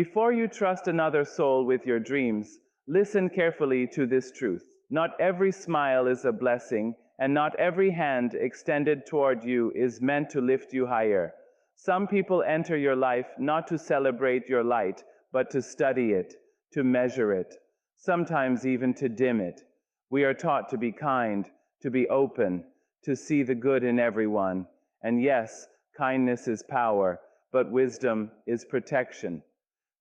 Before you trust another soul with your dreams, listen carefully to this truth. Not every smile is a blessing, and not every hand extended toward you is meant to lift you higher. Some people enter your life not to celebrate your light, but to study it, to measure it, sometimes even to dim it. We are taught to be kind, to be open, to see the good in everyone. And yes, kindness is power, but wisdom is protection.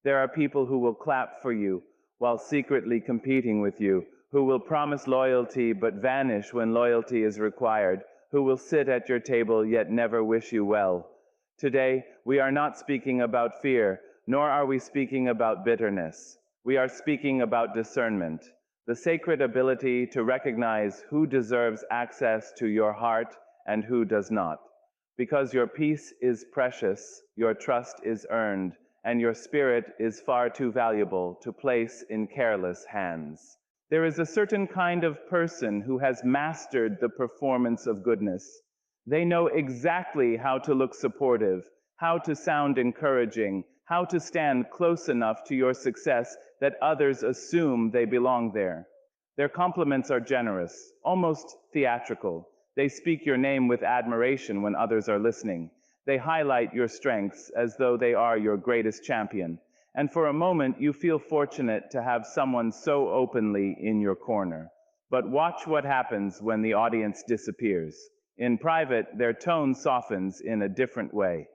There are people who will clap for you while secretly competing with you, who will promise loyalty but vanish when loyalty is required, who will sit at your table yet never wish you well. Today, we are not speaking about fear, nor are we speaking about bitterness. We are speaking about discernment, the sacred ability to recognize who deserves access to your heart and who does not. Because your peace is precious, your trust is earned, and your spirit is far too valuable to place in careless hands. There is a certain kind of person who has mastered the performance of goodness. They know exactly how to look supportive, how to sound encouraging, how to stand close enough to your success that others assume they belong there. Their compliments are generous, almost theatrical. They speak your name with admiration when others are listening. They highlight your strengths as though they are your greatest champion. And for a moment, you feel fortunate to have someone so openly in your corner. But watch what happens when the audience disappears. In private, their tone softens in a different way.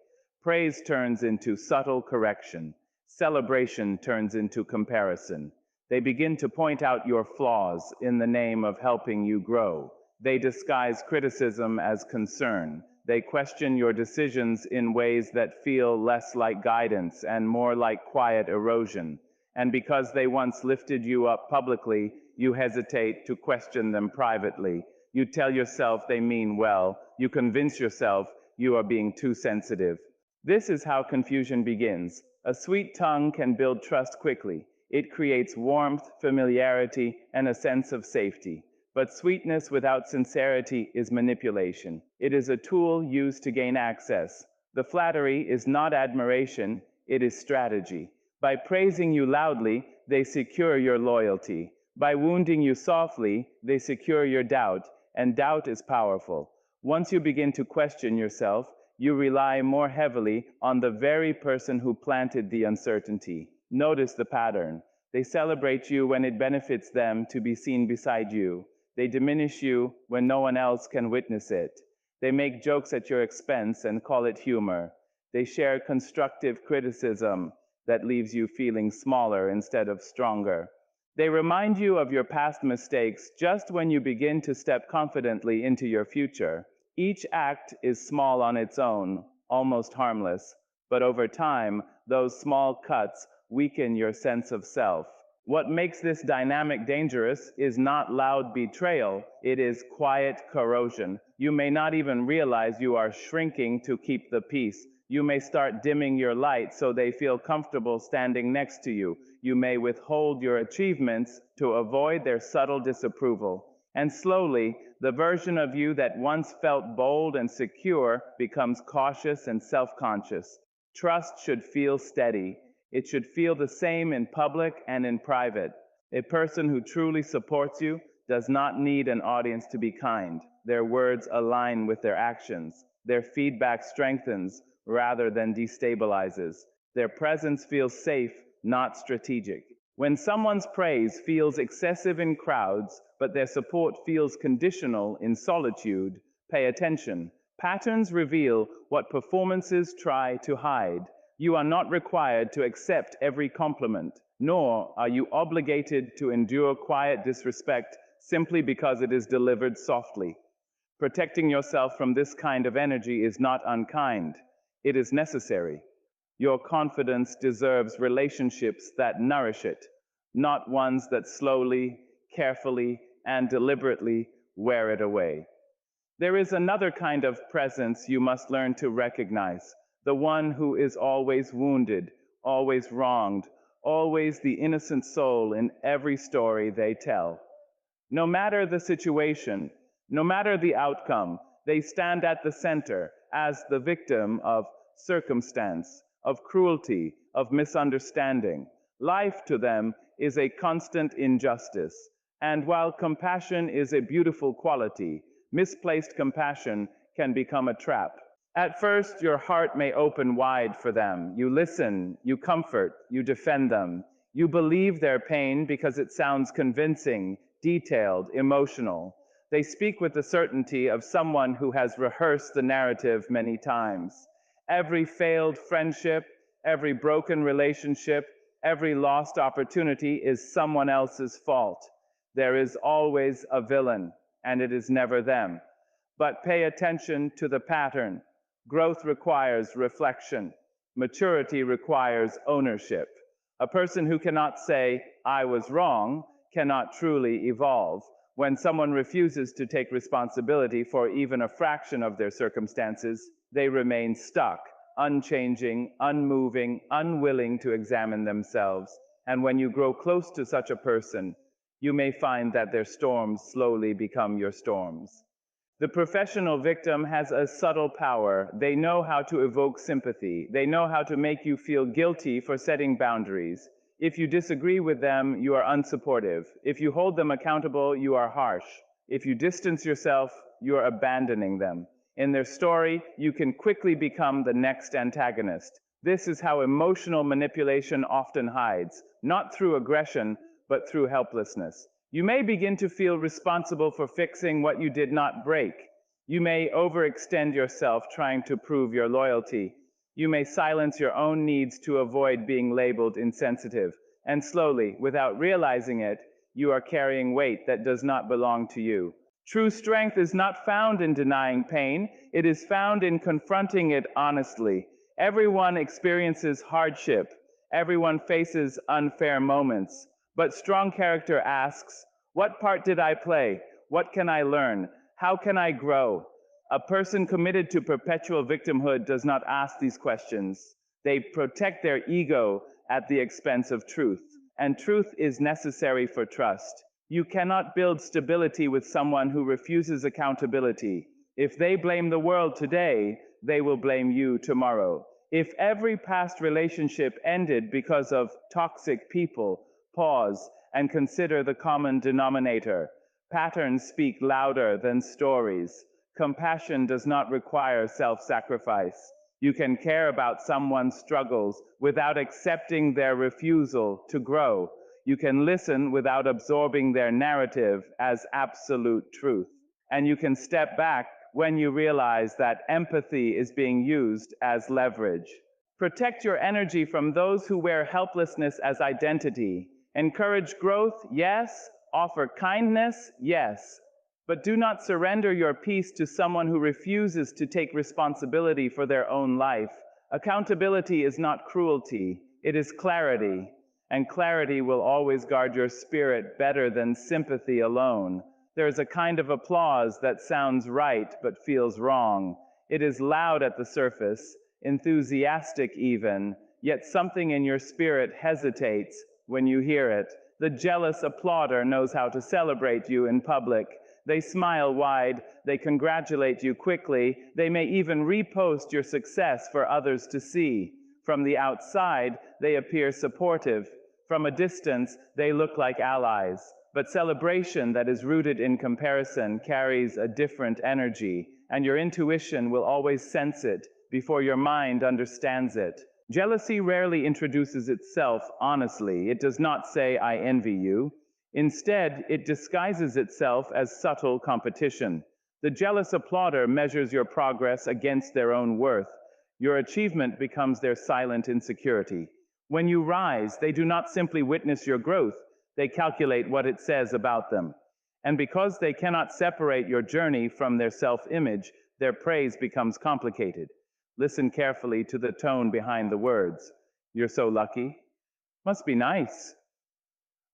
Praise turns into subtle correction. Celebration turns into comparison. They begin to point out your flaws in the name of helping you grow. They disguise criticism as concern. They question your decisions in ways that feel less like guidance and more like quiet erosion. And because they once lifted you up publicly, you hesitate to question them privately. You tell yourself they mean well. You convince yourself you are being too sensitive. This is how confusion begins. A sweet tongue can build trust quickly. It creates warmth, familiarity, and a sense of safety. But sweetness without sincerity is manipulation. It is a tool used to gain access. The flattery is not admiration, it is strategy. By praising you loudly, they secure your loyalty. By wounding you softly, they secure your doubt, and doubt is powerful. Once you begin to question yourself, you rely more heavily on the very person who planted the uncertainty. Notice the pattern. They celebrate you when it benefits them to be seen beside you. They diminish you when no one else can witness it. They make jokes at your expense and call it humor. They share constructive criticism that leaves you feeling smaller instead of stronger. They remind you of your past mistakes just when you begin to step confidently into your future. Each act is small on its own, almost harmless, but over time, those small cuts weaken your sense of self. What makes this dynamic dangerous is not loud betrayal, it is quiet corrosion. You may not even realize you are shrinking to keep the peace. You may start dimming your light so they feel comfortable standing next to you. You may withhold your achievements to avoid their subtle disapproval. And slowly, the version of you that once felt bold and secure becomes cautious and self-conscious. Trust should feel steady. It should feel the same in public and in private. A person who truly supports you does not need an audience to be kind. Their words align with their actions. Their feedback strengthens rather than destabilizes. Their presence feels safe, not strategic. When someone's praise feels excessive in crowds, but their support feels conditional in solitude, pay attention. Patterns reveal what performances try to hide. You are not required to accept every compliment, nor are you obligated to endure quiet disrespect simply because it is delivered softly. Protecting yourself from this kind of energy is not unkind. It is necessary. Your confidence deserves relationships that nourish it, not ones that slowly, carefully, and deliberately wear it away. There is another kind of presence you must learn to recognize, the one who is always wounded, always wronged, always the innocent soul in every story they tell. No matter the situation, no matter the outcome, they stand at the center as the victim of circumstance, of cruelty, of misunderstanding. Life to them is a constant injustice. And while compassion is a beautiful quality, misplaced compassion can become a trap. At first, your heart may open wide for them. You listen, you comfort, you defend them. You believe their pain because it sounds convincing, detailed, emotional. They speak with the certainty of someone who has rehearsed the narrative many times. Every failed friendship, every broken relationship, every lost opportunity is someone else's fault. There is always a villain, and it is never them. But pay attention to the pattern. Growth requires reflection. Maturity requires ownership. A person who cannot say, "I was wrong," cannot truly evolve. When someone refuses to take responsibility for even a fraction of their circumstances, they remain stuck, unchanging, unmoving, unwilling to examine themselves. And when you grow close to such a person, you may find that their storms slowly become your storms. The professional victim has a subtle power. They know how to evoke sympathy. They know how to make you feel guilty for setting boundaries. If you disagree with them, you are unsupportive. If you hold them accountable, you are harsh. If you distance yourself, you are abandoning them. In their story, you can quickly become the next antagonist. This is how emotional manipulation often hides, not through aggression, but through helplessness. You may begin to feel responsible for fixing what you did not break. You may overextend yourself trying to prove your loyalty. You may silence your own needs to avoid being labeled insensitive. And slowly, without realizing it, you are carrying weight that does not belong to you. True strength is not found in denying pain. It is found in confronting it honestly. Everyone experiences hardship. Everyone faces unfair moments. But strong character asks, what part did I play? What can I learn? How can I grow? A person committed to perpetual victimhood does not ask these questions. They protect their ego at the expense of truth. And truth is necessary for trust. You cannot build stability with someone who refuses accountability. If they blame the world today, they will blame you tomorrow. If every past relationship ended because of toxic people, pause and consider the common denominator. Patterns speak louder than stories. Compassion does not require self-sacrifice. You can care about someone's struggles without accepting their refusal to grow. You can listen without absorbing their narrative as absolute truth. And you can step back when you realize that empathy is being used as leverage. Protect your energy from those who wear helplessness as identity. Encourage growth, yes. Offer kindness, yes. But do not surrender your peace to someone who refuses to take responsibility for their own life. Accountability is not cruelty, it is clarity. And clarity will always guard your spirit better than sympathy alone. There is a kind of applause that sounds right but feels wrong. It is loud at the surface, enthusiastic even, yet something in your spirit hesitates when you hear it. The jealous applauder knows how to celebrate you in public. They smile wide, they congratulate you quickly, they may even repost your success for others to see. From the outside, they appear supportive. From a distance, they look like allies. But celebration that is rooted in comparison carries a different energy, and your intuition will always sense it before your mind understands it. Jealousy rarely introduces itself honestly. It does not say, "I envy you." Instead, it disguises itself as subtle competition. The jealous applauder measures your progress against their own worth. Your achievement becomes their silent insecurity. When you rise, they do not simply witness your growth, they calculate what it says about them. And because they cannot separate your journey from their self-image, their praise becomes complicated. Listen carefully to the tone behind the words. "You're so lucky." "Must be nice."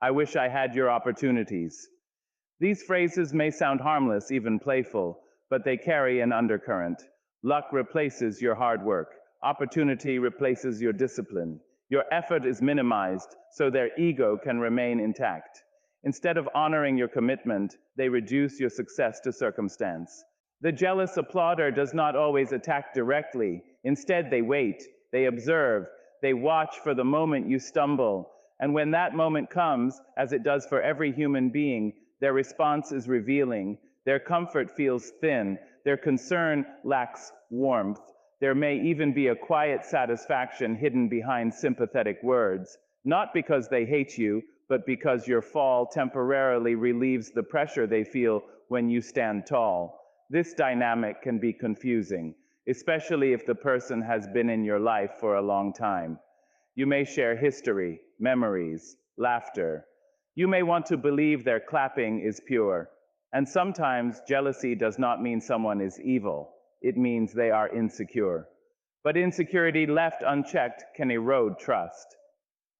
"I wish I had your opportunities." These phrases may sound harmless, even playful, but they carry an undercurrent. Luck replaces your hard work. Opportunity replaces your discipline. Your effort is minimized so their ego can remain intact. Instead of honoring your commitment, they reduce your success to circumstance. The jealous applauder does not always attack directly. Instead, they wait. They observe. They watch for the moment you stumble. And when that moment comes, as it does for every human being, their response is revealing. Their comfort feels thin. Their concern lacks warmth. There may even be a quiet satisfaction hidden behind sympathetic words, not because they hate you, but because your fall temporarily relieves the pressure they feel when you stand tall. This dynamic can be confusing, especially if the person has been in your life for a long time. You may share history, memories, laughter. You may want to believe their clapping is pure. And sometimes jealousy does not mean someone is evil. It means they are insecure. But insecurity left unchecked can erode trust.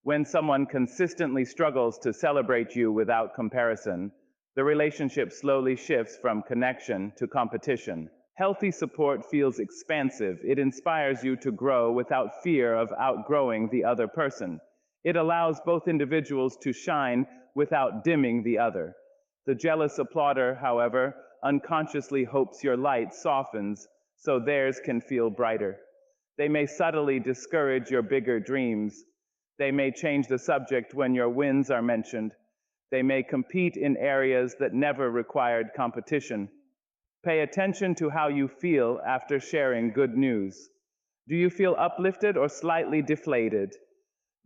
When someone consistently struggles to celebrate you without comparison, the relationship slowly shifts from connection to competition. Healthy support feels expansive. It inspires you to grow without fear of outgrowing the other person. It allows both individuals to shine without dimming the other. The jealous applauder, however, unconsciously hopes your light softens so theirs can feel brighter. They may subtly discourage your bigger dreams. They may change the subject when your wins are mentioned. They may compete in areas that never required competition. Pay attention to how you feel after sharing good news. Do you feel uplifted or slightly deflated?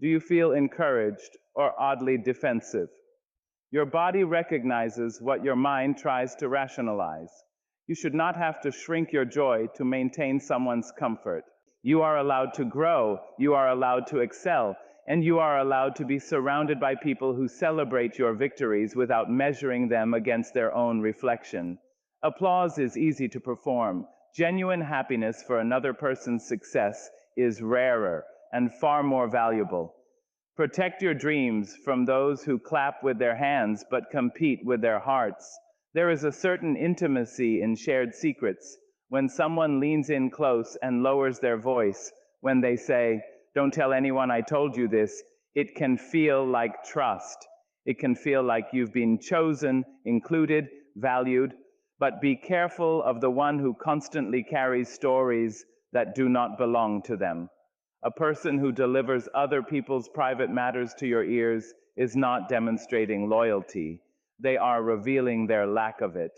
Do you feel encouraged or oddly defensive? Your body recognizes what your mind tries to rationalize. You should not have to shrink your joy to maintain someone's comfort. You are allowed to grow, you are allowed to excel, and you are allowed to be surrounded by people who celebrate your victories without measuring them against their own reflection. Applause is easy to perform. Genuine happiness for another person's success is rarer and far more valuable. Protect your dreams from those who clap with their hands but compete with their hearts. There is a certain intimacy in shared secrets. When someone leans in close and lowers their voice, when they say, "Don't tell anyone I told you this," it can feel like trust. It can feel like you've been chosen, included, valued. But be careful of the one who constantly carries stories that do not belong to them. A person who delivers other people's private matters to your ears is not demonstrating loyalty. They are revealing their lack of it.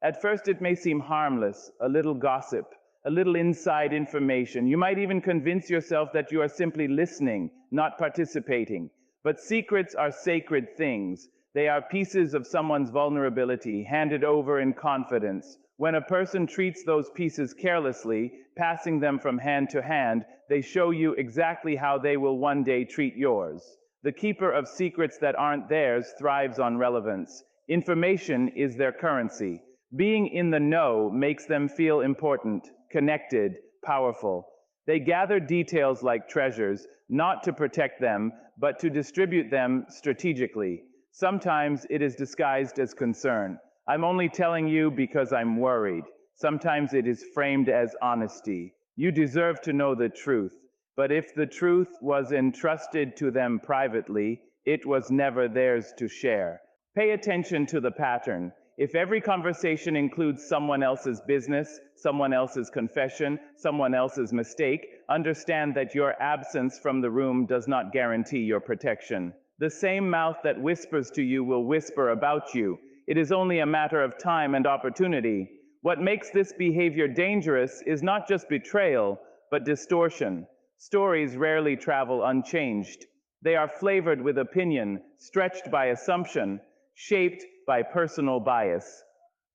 At first, it may seem harmless, a little gossip, a little inside information. You might even convince yourself that you are simply listening, not participating. But secrets are sacred things. They are pieces of someone's vulnerability handed over in confidence. When a person treats those pieces carelessly, passing them from hand to hand, they show you exactly how they will one day treat yours. The keeper of secrets that aren't theirs thrives on relevance. Information is their currency. Being in the know makes them feel important, connected, powerful. They gather details like treasures, not to protect them, but to distribute them strategically. Sometimes it is disguised as concern. "I'm only telling you because I'm worried." Sometimes it is framed as honesty. "You deserve to know the truth." But if the truth was entrusted to them privately, it was never theirs to share. Pay attention to the pattern. If every conversation includes someone else's business, someone else's confession, someone else's mistake, understand that your absence from the room does not guarantee your protection. The same mouth that whispers to you will whisper about you. It is only a matter of time and opportunity. What makes this behavior dangerous is not just betrayal, but distortion. Stories rarely travel unchanged. They are flavored with opinion, stretched by assumption, shaped by personal bias.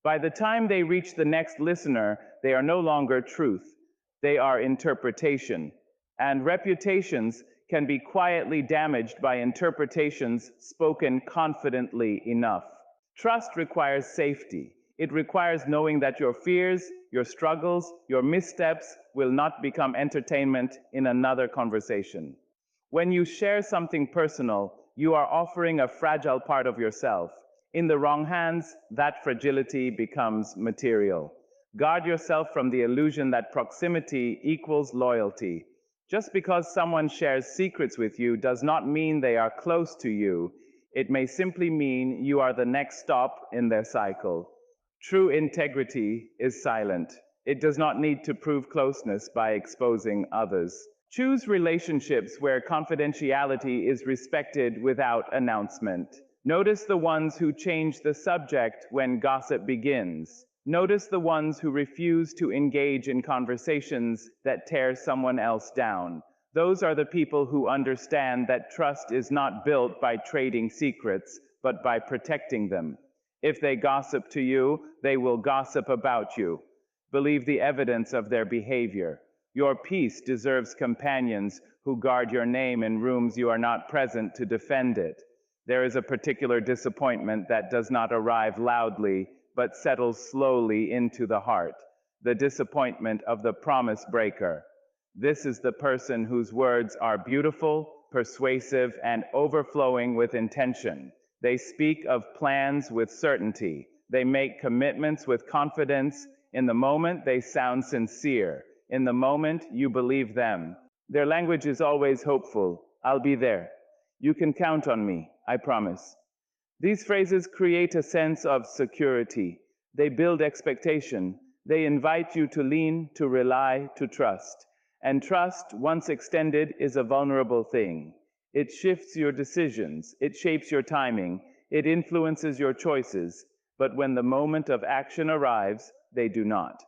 By the time they reach the next listener, they are no longer truth. They are interpretation. And reputations can be quietly damaged by interpretations spoken confidently enough. Trust requires safety. It requires knowing that your fears, your struggles, your missteps will not become entertainment in another conversation. When you share something personal, you are offering a fragile part of yourself. In the wrong hands, that fragility becomes material. Guard yourself from the illusion that proximity equals loyalty. Just because someone shares secrets with you does not mean they are close to you. It may simply mean you are the next stop in their cycle. True integrity is silent. It does not need to prove closeness by exposing others. Choose relationships where confidentiality is respected without announcement. Notice the ones who change the subject when gossip begins. Notice the ones who refuse to engage in conversations that tear someone else down. Those are the people who understand that trust is not built by trading secrets, but by protecting them. If they gossip to you, they will gossip about you. Believe the evidence of their behavior. Your peace deserves companions who guard your name in rooms you are not present to defend it. There is a particular disappointment that does not arrive loudly, but settles slowly into the heart. The disappointment of the promise breaker. This is the person whose words are beautiful, persuasive, and overflowing with intention. They speak of plans with certainty. They make commitments with confidence. In the moment, they sound sincere. In the moment, you believe them. Their language is always hopeful. I'll be there. You can count on me, I promise. These phrases create a sense of security. They build expectation. They invite you to lean, to rely, to trust. And trust, once extended, is a vulnerable thing. It shifts your decisions. It shapes your timing. It influences your choices. But when the moment of action arrives, they do not.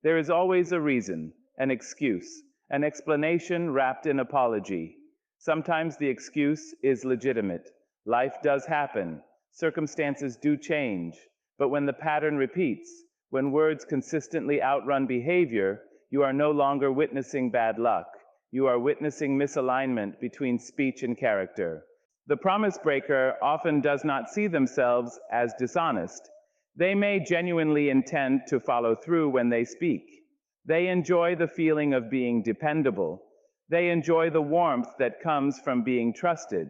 There is always a reason, an excuse, an explanation wrapped in apology. Sometimes the excuse is legitimate. Life does happen. Circumstances do change. But when the pattern repeats, when words consistently outrun behavior, you are no longer witnessing bad luck. You are witnessing misalignment between speech and character. The promise breaker often does not see themselves as dishonest. They may genuinely intend to follow through when they speak. They enjoy the feeling of being dependable. They enjoy the warmth that comes from being trusted.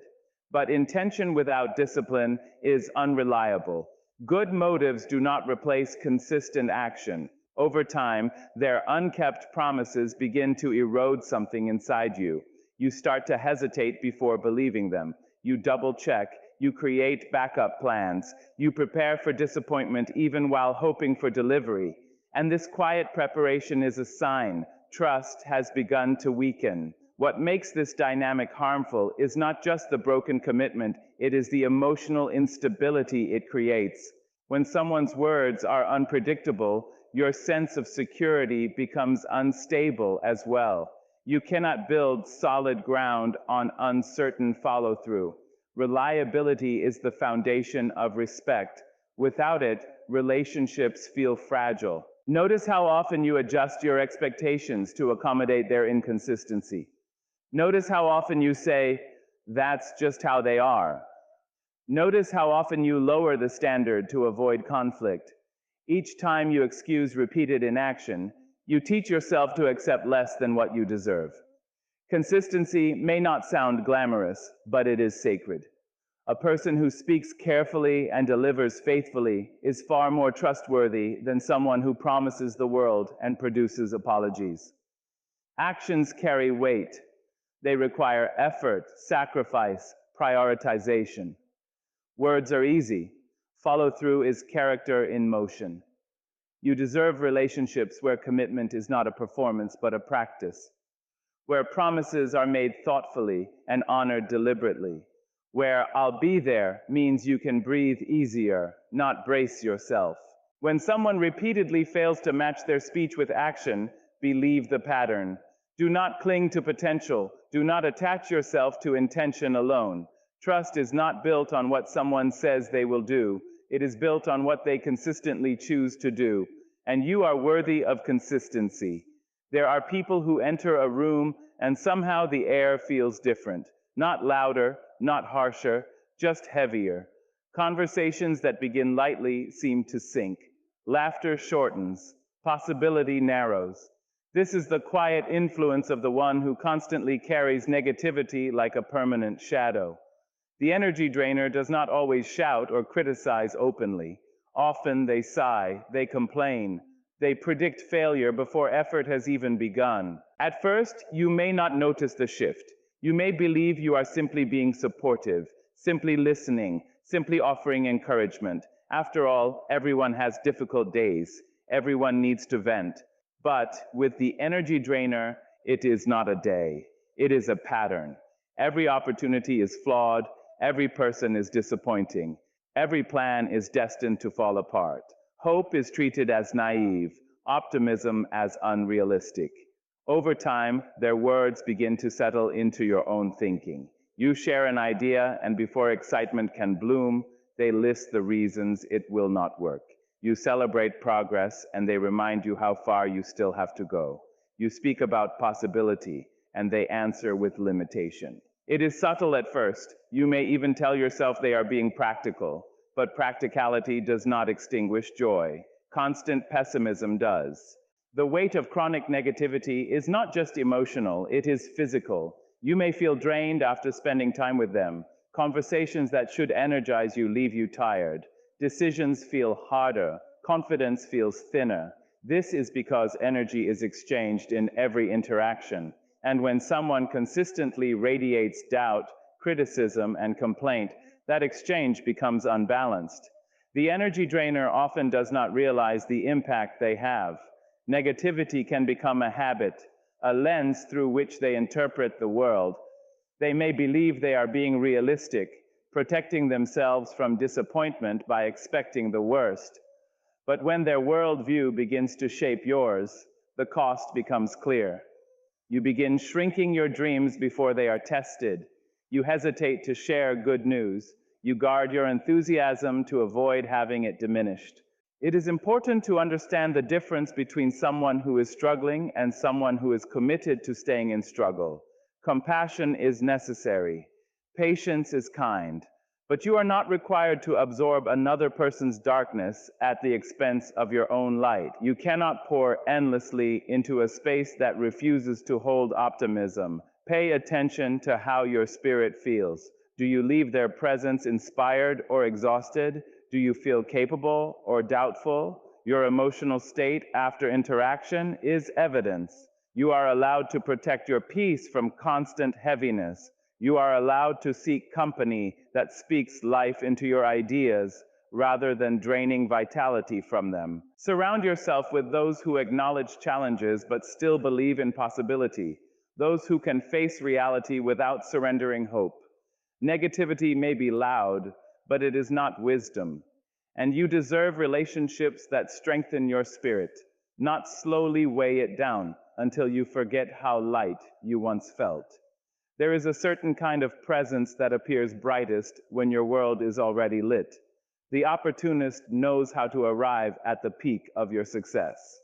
But intention without discipline is unreliable. Good motives do not replace consistent action. Over time, their unkept promises begin to erode something inside you. You start to hesitate before believing them. You double-check. You create backup plans. You prepare for disappointment even while hoping for delivery. And this quiet preparation is a sign trust has begun to weaken. What makes this dynamic harmful is not just the broken commitment, it is the emotional instability it creates. When someone's words are unpredictable, your sense of security becomes unstable as well. You cannot build solid ground on uncertain follow-through. Reliability is the foundation of respect. Without it, relationships feel fragile. Notice how often you adjust your expectations to accommodate their inconsistency. Notice how often you say, "That's just how they are." Notice how often you lower the standard to avoid conflict. Each time you excuse repeated inaction, you teach yourself to accept less than what you deserve. Consistency may not sound glamorous, but it is sacred. A person who speaks carefully and delivers faithfully is far more trustworthy than someone who promises the world and produces apologies. Actions carry weight. They require effort, sacrifice, prioritization. Words are easy. Follow-through is character in motion. You deserve relationships where commitment is not a performance but a practice, where promises are made thoughtfully and honored deliberately, where "I'll be there" means you can breathe easier, not brace yourself. When someone repeatedly fails to match their speech with action, believe the pattern. Do not cling to potential. Do not attach yourself to intention alone. Trust is not built on what someone says they will do. It is built on what they consistently choose to do. And you are worthy of consistency. There are people who enter a room and somehow the air feels different. Not louder, not harsher, just heavier. Conversations that begin lightly seem to sink. Laughter shortens. Possibility narrows. This is the quiet influence of the one who constantly carries negativity like a permanent shadow. The energy drainer does not always shout or criticize openly. Often they sigh, they complain, they predict failure before effort has even begun. At first, you may not notice the shift. You may believe you are simply being supportive, simply listening, simply offering encouragement. After all, everyone has difficult days. Everyone needs to vent. But with the energy drainer, It is not a day. It is a pattern. Every opportunity is flawed. Every person is disappointing. Every plan is destined to fall apart. Hope is treated as naive, optimism as unrealistic. Over time, their words begin to settle into your own thinking. You share an idea, and before excitement can bloom, they list the reasons it will not work. You celebrate progress, and they remind you how far you still have to go. You speak about possibility, and they answer with limitation. It is subtle at first. You may even tell yourself they are being practical, but practicality does not extinguish joy. Constant pessimism does. The weight of chronic negativity is not just emotional, it is physical. You may feel drained after spending time with them. Conversations that should energize you leave you tired. Decisions feel harder. Confidence feels thinner. This is because energy is exchanged in every interaction. And when someone consistently radiates doubt, criticism, and complaint, that exchange becomes unbalanced. The energy drainer often does not realize the impact they have. Negativity can become a habit, a lens through which they interpret the world. They may believe they are being realistic, protecting themselves from disappointment by expecting the worst. But when their worldview begins to shape yours, the cost becomes clear. You begin shrinking your dreams before they are tested. You hesitate to share good news. You guard your enthusiasm to avoid having it diminished. It is important to understand the difference between someone who is struggling and someone who is committed to staying in struggle. Compassion is necessary. Patience is kind. But you are not required to absorb another person's darkness at the expense of your own light. You cannot pour endlessly into a space that refuses to hold optimism. Pay attention to how your spirit feels. Do you leave their presence inspired or exhausted? Do you feel capable or doubtful? Your emotional state after interaction is evidence. You are allowed to protect your peace from constant heaviness. You are allowed to seek company that speaks life into your ideas rather than draining vitality from them. Surround yourself with those who acknowledge challenges but still believe in possibility, those who can face reality without surrendering hope. Negativity may be loud, but it is not wisdom. And you deserve relationships that strengthen your spirit, not slowly weigh it down until you forget how light you once felt. There is a certain kind of presence that appears brightest when your world is already lit. The opportunist knows how to arrive at the peak of your success.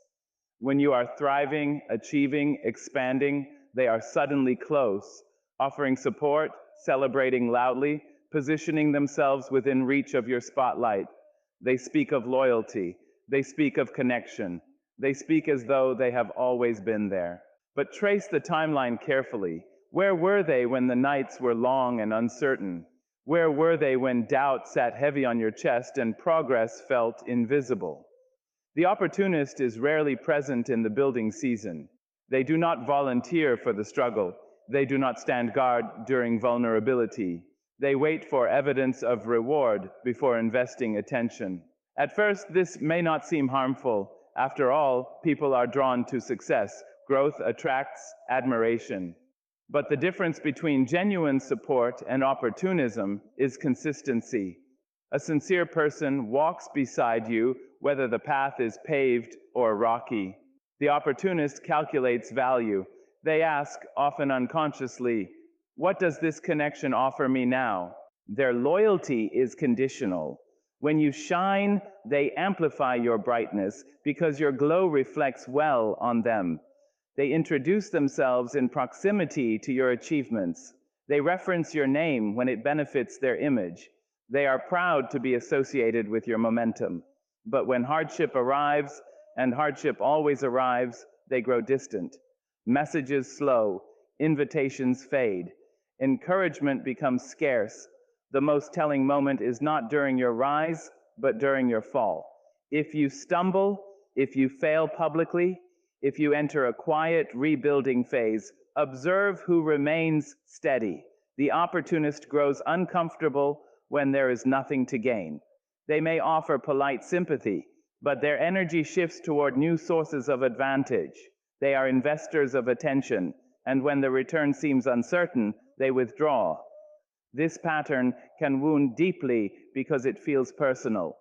When you are thriving, achieving, expanding, they are suddenly close, offering support, celebrating loudly, positioning themselves within reach of your spotlight. They speak of loyalty. They speak of connection. They speak as though they have always been there. But trace the timeline carefully. Where were they when the nights were long and uncertain? Where were they when doubt sat heavy on your chest and progress felt invisible? The opportunist is rarely present in the building season. They do not volunteer for the struggle. They do not stand guard during vulnerability. They wait for evidence of reward before investing attention. At first, this may not seem harmful. After all, people are drawn to success. Growth attracts admiration. But the difference between genuine support and opportunism is consistency. A sincere person walks beside you whether the path is paved or rocky. The opportunist calculates value. They ask, often unconsciously, "What does this connection offer me now?" Their loyalty is conditional. When you shine, they amplify your brightness because your glow reflects well on them. They introduce themselves in proximity to your achievements. They reference your name when it benefits their image. They are proud to be associated with your momentum. But when hardship arrives, and hardship always arrives, they grow distant. Messages slow, invitations fade. Encouragement becomes scarce. The most telling moment is not during your rise, but during your fall. If you stumble, if you fail publicly, if you enter a quiet rebuilding phase, observe who remains steady. The opportunist grows uncomfortable when there is nothing to gain. They may offer polite sympathy, but their energy shifts toward new sources of advantage. They are investors of attention, and when the return seems uncertain, they withdraw. This pattern can wound deeply because it feels personal.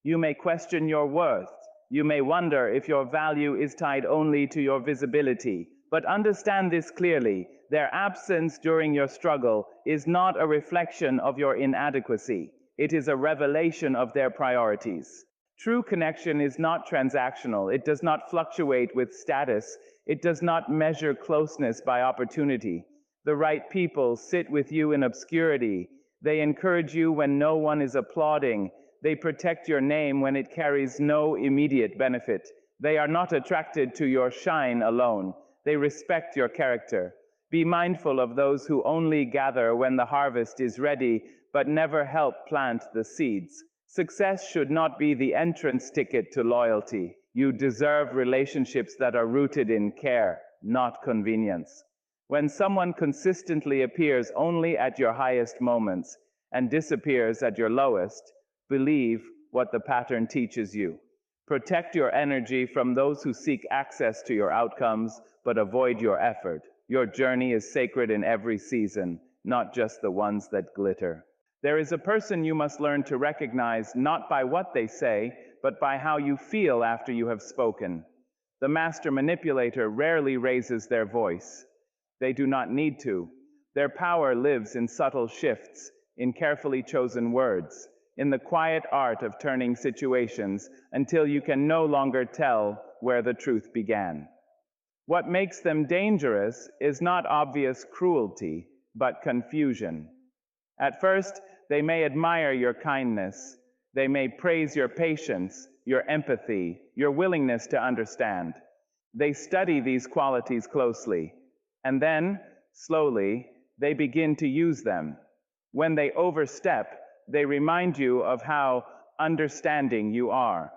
You may question your worth. You may wonder if your value is tied only to your visibility. But understand this clearly: their absence during your struggle is not a reflection of your inadequacy. It is a revelation of their priorities. True connection is not transactional. It does not fluctuate with status. It does not measure closeness by opportunity. The right people sit with you in obscurity. They encourage you when no one is applauding. They protect your name when it carries no immediate benefit. They are not attracted to your shine alone. They respect your character. Be mindful of those who only gather when the harvest is ready, but never help plant the seeds. Success should not be the entrance ticket to loyalty. You deserve relationships that are rooted in care, not convenience. When someone consistently appears only at your highest moments and disappears at your lowest, believe what the pattern teaches you. Protect your energy from those who seek access to your outcomes but avoid your effort. Your journey is sacred in every season, not just the ones that glitter. There is a person you must learn to recognize not by what they say, but by how you feel after you have spoken. The master manipulator rarely raises their voice. They do not need to. Their power lives in subtle shifts, in carefully chosen words, in the quiet art of turning situations until you can no longer tell where the truth began. What makes them dangerous is not obvious cruelty, but confusion. At first, they may admire your kindness. They may praise your patience, your empathy, your willingness to understand. They study these qualities closely, and then, slowly, they begin to use them. When they overstep, they remind you of how understanding you are.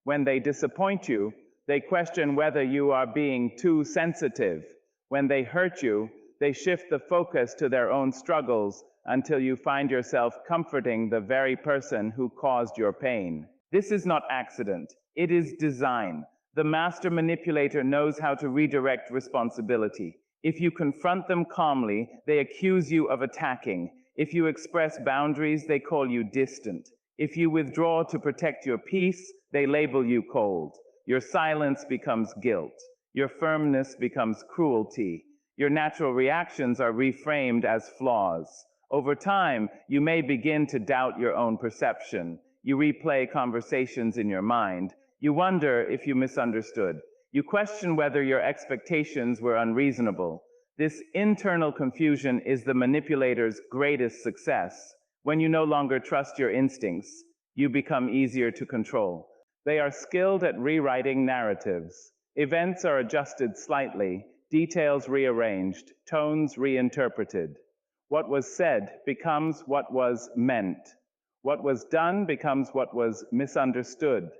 When they disappoint you, they question whether you are being too sensitive. When they hurt you, they shift the focus to their own struggles until you find yourself comforting the very person who caused your pain. This is not accident. It is design. The master manipulator knows how to redirect responsibility. If you confront them calmly, they accuse you of attacking. If you express boundaries, they call you distant. If you withdraw to protect your peace, they label you cold. Your silence becomes guilt. Your firmness becomes cruelty. Your natural reactions are reframed as flaws. Over time, you may begin to doubt your own perception. You replay conversations in your mind. You wonder if you misunderstood. You question whether your expectations were unreasonable. This internal confusion is the manipulator's greatest success. When you no longer trust your instincts, you become easier to control. They are skilled at rewriting narratives. Events are adjusted slightly, details rearranged, tones reinterpreted. What was said becomes what was meant. What was done becomes what was misunderstood.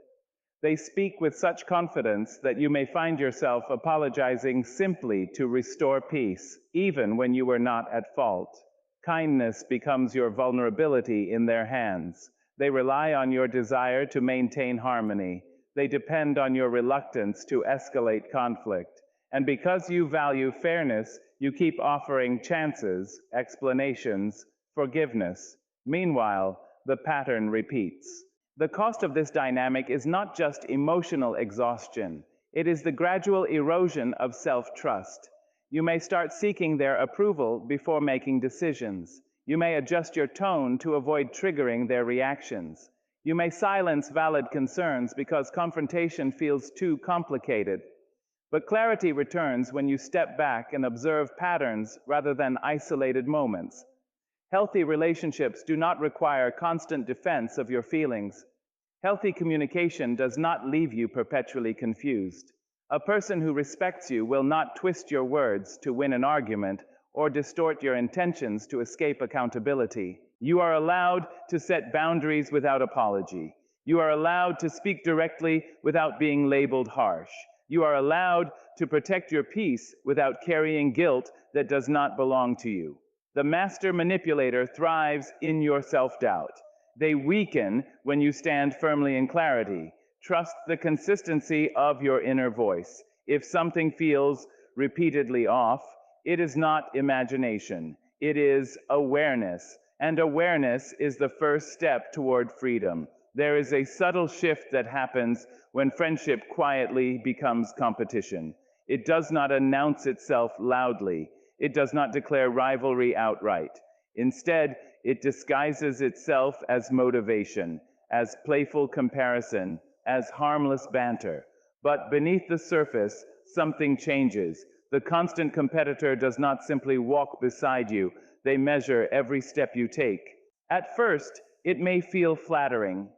They speak with such confidence that you may find yourself apologizing simply to restore peace, even when you were not at fault. Kindness becomes your vulnerability in their hands. They rely on your desire to maintain harmony. They depend on your reluctance to escalate conflict. And because you value fairness, you keep offering chances, explanations, forgiveness. Meanwhile, the pattern repeats. The cost of this dynamic is not just emotional exhaustion. It is the gradual erosion of self-trust. You may start seeking their approval before making decisions. You may adjust your tone to avoid triggering their reactions. You may silence valid concerns because confrontation feels too complicated. But clarity returns when you step back and observe patterns rather than isolated moments. Healthy relationships do not require constant defense of your feelings. Healthy communication does not leave you perpetually confused. A person who respects you will not twist your words to win an argument or distort your intentions to escape accountability. You are allowed to set boundaries without apology. You are allowed to speak directly without being labeled harsh. You are allowed to protect your peace without carrying guilt that does not belong to you. The master manipulator thrives in your self-doubt. They weaken when you stand firmly in clarity. Trust the consistency of your inner voice. If something feels repeatedly off, it is not imagination, it is awareness. And awareness is the first step toward freedom. There is a subtle shift that happens when friendship quietly becomes competition. It does not announce itself loudly. It does not declare rivalry outright. Instead, it disguises itself as motivation, as playful comparison, as harmless banter. But beneath the surface, something changes. The constant competitor does not simply walk beside you, they measure every step you take. At first, it may feel flattering.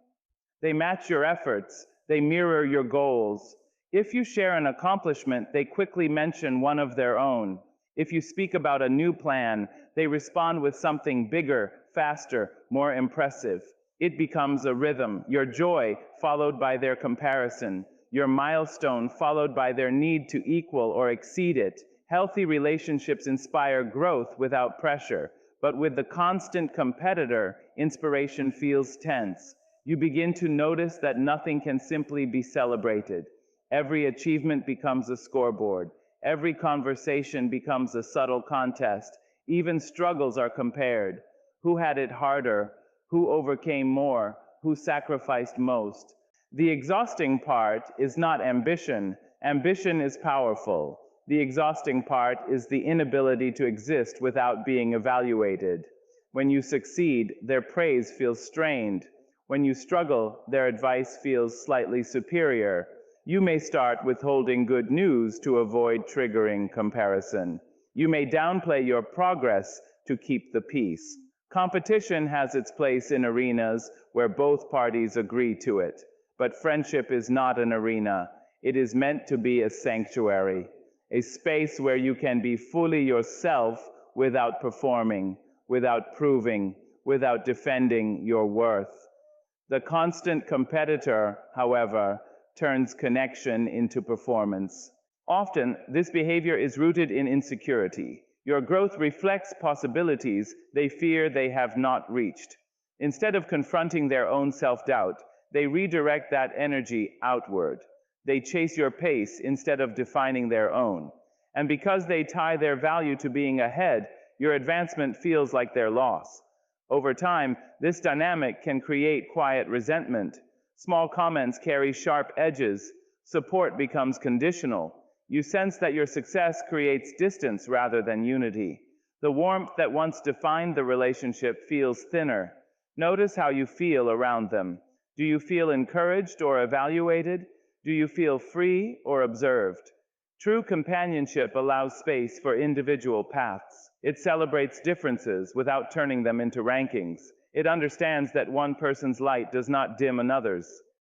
They match your efforts, they mirror your goals. If you share an accomplishment, they quickly mention one of their own. If you speak about a new plan, they respond with something bigger, faster, more impressive. It becomes a rhythm, your joy followed by their comparison, your milestone followed by their need to equal or exceed it. Healthy relationships inspire growth without pressure, but with the constant competitor, inspiration feels tense. You begin to notice that nothing can simply be celebrated. Every achievement becomes a scoreboard. Every conversation becomes a subtle contest. Even struggles are compared. Who had it harder? Who overcame more? Who sacrificed most? The exhausting part is not ambition. Ambition is powerful. The exhausting part is the inability to exist without being evaluated. When you succeed, their praise feels strained. When you struggle, their advice feels slightly superior. You may start withholding good news to avoid triggering comparison. You may downplay your progress to keep the peace. Competition has its place in arenas where both parties agree to it. But friendship is not an arena. It is meant to be a sanctuary, a space where you can be fully yourself without performing, without proving, without defending your worth. The constant competitor, however, turns connection into performance. Often, this behavior is rooted in insecurity. Your growth reflects possibilities they fear they have not reached. Instead of confronting their own self-doubt, they redirect that energy outward. They chase your pace instead of defining their own. And because they tie their value to being ahead, your advancement feels like their loss. Over time, this dynamic can create quiet resentment. Small comments carry sharp edges. Support becomes conditional. You sense that your success creates distance rather than unity. The warmth that once defined the relationship feels thinner. Notice how you feel around them. Do you feel encouraged or evaluated? Do you feel free or observed? True companionship allows space for individual paths. It celebrates differences without turning them into rankings. It understands that one person's light does not dim another's.